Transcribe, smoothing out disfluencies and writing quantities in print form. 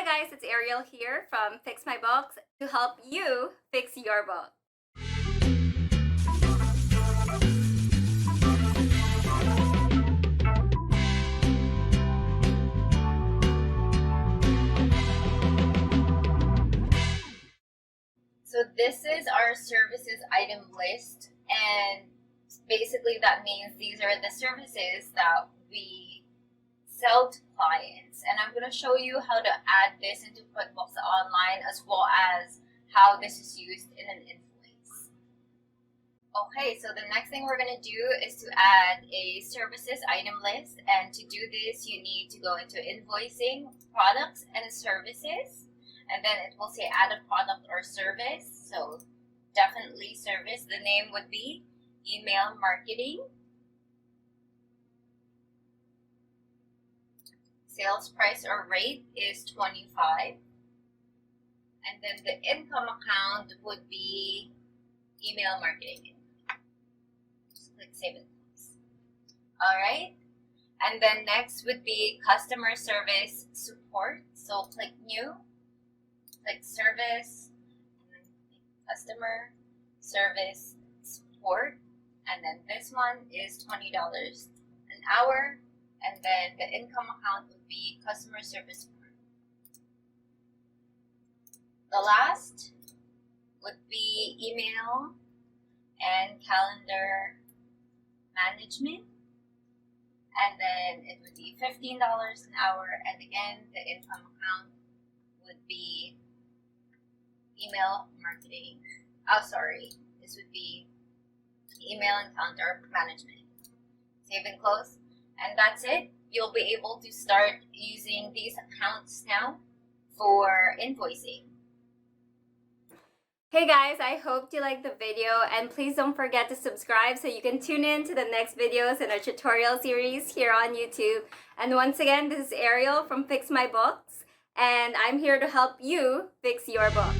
guys, it's Arielle here from Fix My Books to help you fix your book. So this is our services item list, and basically that means these are the services that we sell to clients, and I'm going to show you how to add this into QuickBooks Online as well as how this is used in an invoice. Okay, so the next thing we're going to do is to add a services item list, and to do this you need to go into invoicing, products and services, and then it will say add a product or service. So definitely service. The name would be email marketing. Sales price or rate is 25. And then the income account would be email marketing. Just click save and close. Alright. And then next would be customer service support. So click new, click service, and then click customer service support. And then this one is $20 an hour. And then the income account would be customer service support. The last would be email and calendar management. And then it would be $15 an hour. And again, the income account would be email marketing. This would be email and calendar management. Save and close. And that's it. You'll be able to start using these accounts now for invoicing. Hey guys, I hope you liked the video, and please don't forget to subscribe so you can tune in to the next videos in our tutorial series here on YouTube. And once again, this is Arielle from Fix My Books, and I'm here to help you fix your book.